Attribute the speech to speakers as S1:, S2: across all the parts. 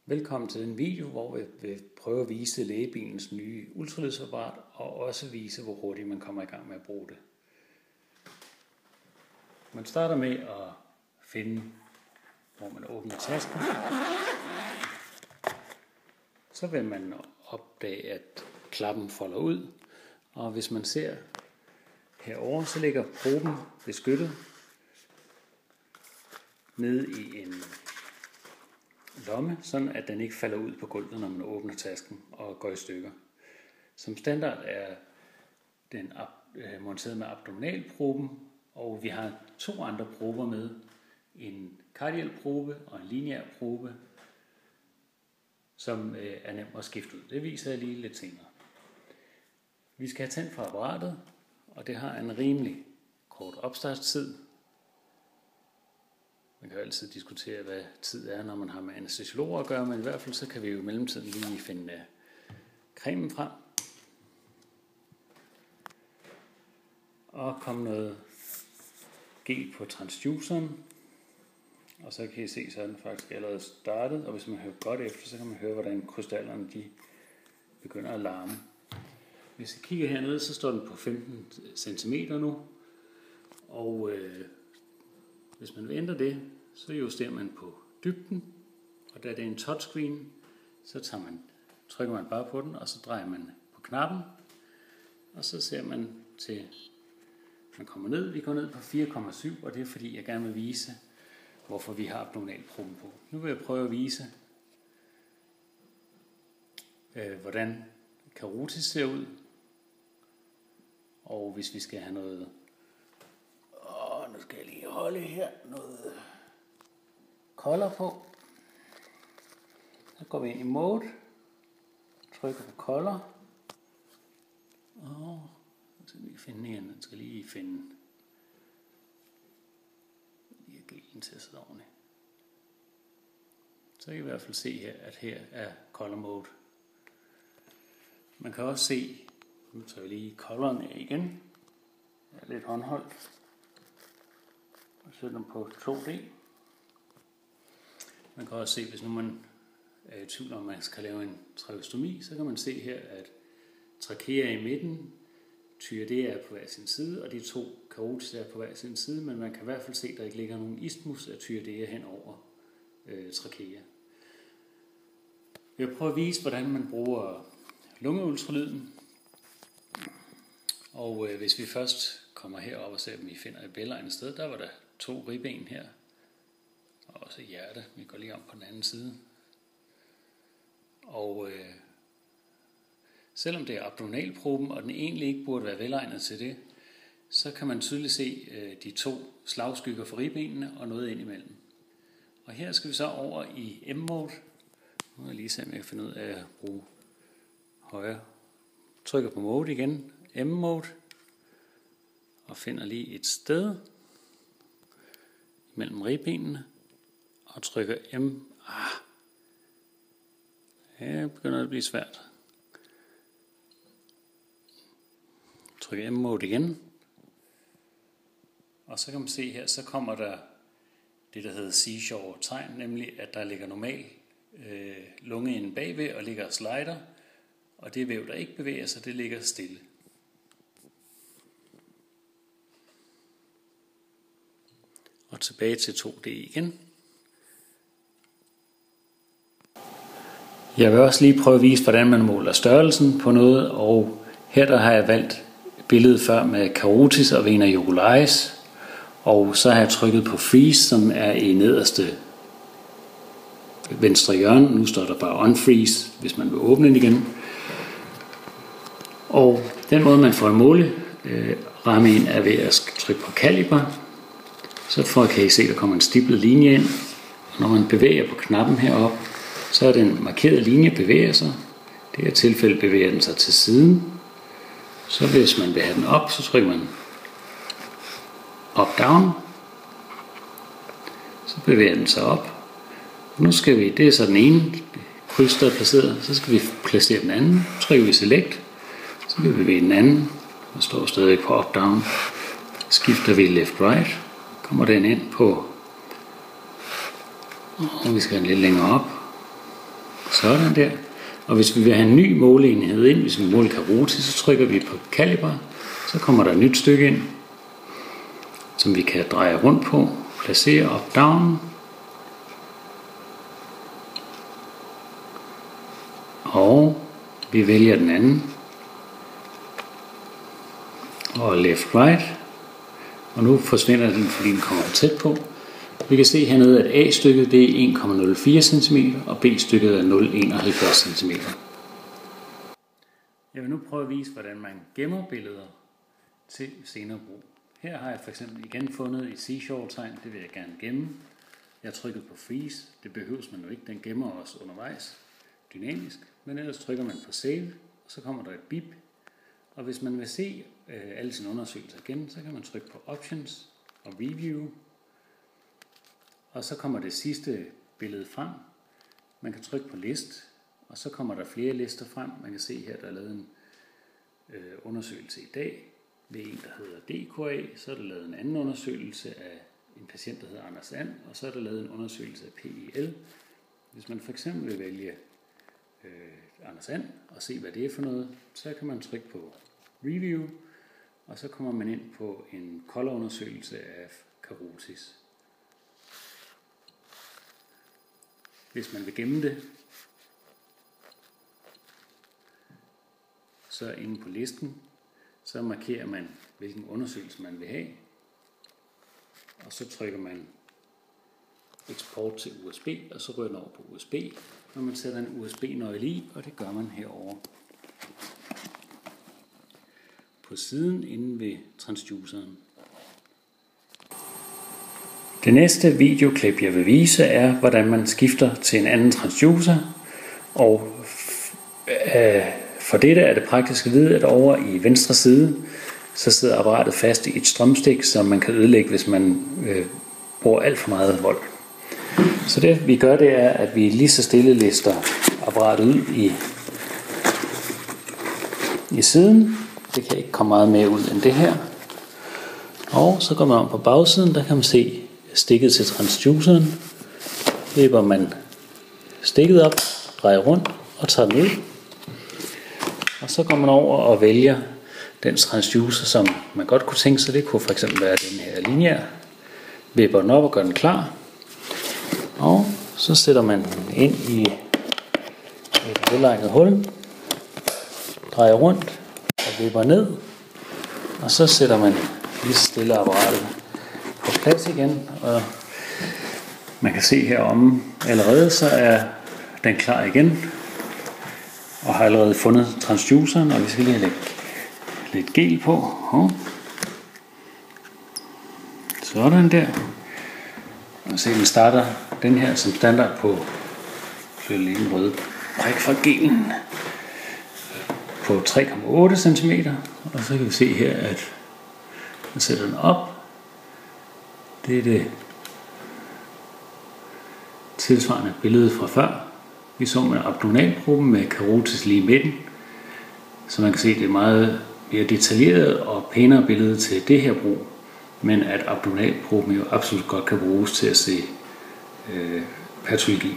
S1: Velkommen til den video, hvor vi vil prøve at vise lægebilens nye ultralydsapparat og også vise, hvor hurtigt man kommer i gang med at bruge det. Man starter med at finde, hvor man åbner tasken. Så vil man opdage, at klappen folder ud, og hvis man ser herover, så ligger proben beskyttet nede i en lomme, sådan at den ikke falder ud på gulvet, når man åbner tasken og går i stykker. Som standard er den monteret med abdominalproben, og vi har 2 andre prober med. En kardial probe og en lineær probe, som er nem at skifte ud. Det viser jeg lige lidt senere. Vi skal have tændt fra apparatet, og det har en rimelig kort opstartstid. Man kan jo altid diskutere, hvad tid er, når man har med anæstesiologer at gøre, men i hvert fald så kan vi jo i mellemtiden lige finde cremen frem. Og komme noget gel på transduceren. Og så kan I se, så er den faktisk allerede startet, og hvis man hører godt efter, så kan man høre, hvordan krystallerne de begynder at larme. Hvis I kigger hernede, så står den på 15 cm nu, og hvis man vil ændre det, så justerer man på dybden, og da det er en touchscreen, så trykker man bare på den, og så drejer man på knappen, og så ser man til, man kommer ned. Vi går ned på 4,7, og det er fordi, jeg gerne vil vise, hvorfor vi har abdominalproben på. Nu vil jeg prøve at vise, hvordan karotis ser ud, og hvis vi skal have noget, nu skal jeg lige holde her noget color på. Så går vi ind i mode, trykker på color, og så skal vi finde igen. Den skal lige finde gelen til at sidde ordentligt. Så kan I hvert fald se her, at her er color mode. Man kan også se, nu tager vi lige coloren af igen. Jeg er lidt håndholdt. Og sætter den på 2D. Man kan også se, hvis nu man er i tvivl om, man skal lave en trakeostomi, så kan man se her, at trakea er i midten, tyredea er på hver sin side, og de 2 karotis er på hver sin side, men man kan i hvert fald se, at der ikke ligger nogen isthmus af tyredea hen over trakea. Jeg vil prøve at vise, hvordan man bruger lungeultralyden. Og hvis vi først kommer herop og ser, om vi finder et bællegnet sted, der var der 2 ribben her, og også hjerte. Vi går lige om på den anden side. Og selvom det er abdominalproben, og den egentlig ikke burde være velegnet til det, så kan man tydeligt se de 2 slagskygger for ribbenene og noget ind imellem. Og her skal vi så over i M-mode. Nu vil jeg lige se, om jeg kan finde ud af at bruge højre. Trykker på mode igen, M-mode, og finder lige et sted mellem ribbenene, og trykker M. Her begynder det at blive svært. Trykker M-mode igen, og så kan man se her, så kommer der det, der hedder seashore-tegn, nemlig at der ligger normal lunge inde bagved og ligger slider, og det væv, der ikke bevæger sig, det ligger stille. Og tilbage til 2D igen. Jeg vil også lige prøve at vise, hvordan man måler størrelsen på noget, og her der har jeg valgt billedet før med karotis og vena jugularis, og så har jeg trykket på freeze, som er i nederste venstre hjørne. Nu står der bare unfreeze, hvis man vil åbne den igen. Og den måde man får en måleramme ind er ved at trykke på caliber. Så kan I se, at der kommer en stiplet linje ind. Og når man bevæger på knappen heroppe, så er den markerede linje bevæger sig. I det her tilfælde bevæger den sig til siden. Så hvis man vil have den op, så trykker man up-down. Så bevæger den sig op. Og nu skal vi, det er så den ene kryds, der er placeret. Så skal vi placere den anden. Trykker vi select. Så kan vi bevæge den anden. Der står stadig på up-down. Skifter vi left-right. Kommer den ind på, og vi skal lidt længere op. Sådan der. Og hvis vi vil have en ny måleenhed ind, hvis vi måler karotis, så trykker vi på kaliber. Så kommer der et nyt stykke ind, som vi kan dreje rundt på, placere op down. Og vi vælger den anden. Og left right. Og nu forsvinder den, fordi den kommer tæt på. Vi kan se hernede, at A-stykket det er 1,04 cm, og B-stykket er 0,71 cm. Jeg vil nu prøve at vise, hvordan man gemmer billeder til senere brug. Her har jeg for eksempel igen fundet et seashore-tegn, det vil jeg gerne gemme. Jeg har trykket på freeze, det behøves man jo ikke, den gemmer også undervejs, dynamisk. Men ellers trykker man på save, og så kommer der et bip. Og hvis man vil se alle sine undersøgelser igen, så kan man trykke på options og review. Og så kommer det sidste billede frem. Man kan trykke på list, og så kommer der flere lister frem. Man kan se her, der er lavet en undersøgelse i dag ved en, der hedder DKA. Så er der lavet en anden undersøgelse af en patient, der hedder Anders And, og så er der lavet en undersøgelse af PIL. Hvis man for eksempel vil vælge Anders And og se, hvad det er for noget, så kan man trykke på review, og så kommer man ind på en color-undersøgelse af karotis. Hvis man vil gemme det, så inde på listen, så markerer man, hvilken undersøgelse man vil have, og så trykker man eksport til USB, og så ryger den over på USB, når man sætter en USB-nøgle i, og det gør man herovre på siden inde ved transduceren. Det næste videoklip, jeg vil vise, er, hvordan man skifter til en anden transducer, og for dette er det praktisk at vide, at over i venstre side, så sidder apparatet fast i et strømstik, som man kan ødelægge, hvis man bruger alt for meget vold. Så det vi gør, det er, at vi lige så stille lister apparatet ud i siden. Det kan ikke komme meget mere ud end det her. Og så går man om på bagsiden, der kan man se stikket til transduceren. Vipper man stikket op, drejer rundt og tager den ud. Og så går man over og vælger den transducer, som man godt kunne tænke sig. Det kunne for eksempel være den her lineær. Vipper den op og gør den klar. Og så sætter man den ind i et velegnet hul, drejer rundt og vipper ned, og så sætter man lige stille apparatet på plads igen, og man kan se heromme allerede, så er den klar igen, og har allerede fundet transduceren, og vi skal lige have lidt gel på. Sådan der. Og se, den starter den her som standard på lige en rød prik fra gelen på 3,8 cm. Og så kan vi se her, at jeg sætter den op. Det er det tilsvarende billede fra før. Vi så med abdominalgruppen med karotis lige i midten. Så man kan se, at det er meget mere detaljeret og pænere billede til det her brug. Men at abdominalgruppen jo absolut godt kan bruges til at se patologi.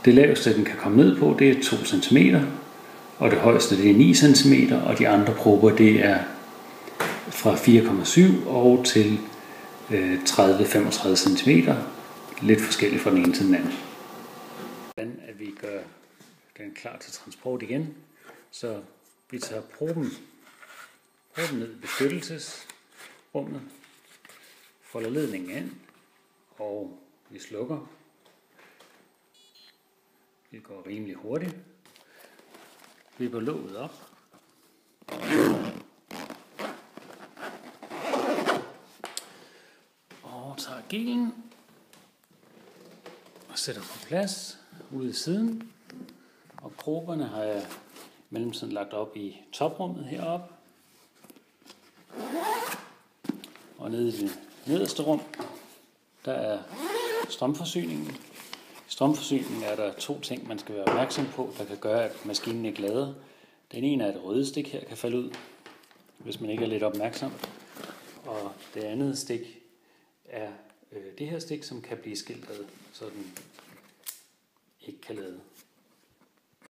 S1: Det laveste, den kan komme ned på, det er 2 cm, og det højeste, det er 9 cm, og de andre prober, det er fra 4,7 og til 30-35 cm, lidt forskelligt fra den ene til den anden. Hvordan at vi gør den klar til transport igen, så vi tager proben ned i beskyttelsesrummet, folder ledningen ind, og vi slukker. Det går rimelig hurtigt. Vipper låget op. Og tager gelen og sætter på plads ude i siden. Og proberne har jeg mellemtiden lagt op i toprummet heroppe. Og nede i det nederste rum, der er strømforsyningen. I strømforsyningen er der 2 ting, man skal være opmærksom på, der kan gøre, at maskinen ikke lader. Den ene er, at et røde stik her kan falde ud, hvis man ikke er lidt opmærksom. Og det andet stik er det her stik, som kan blive skilt ad, så den ikke kan lade.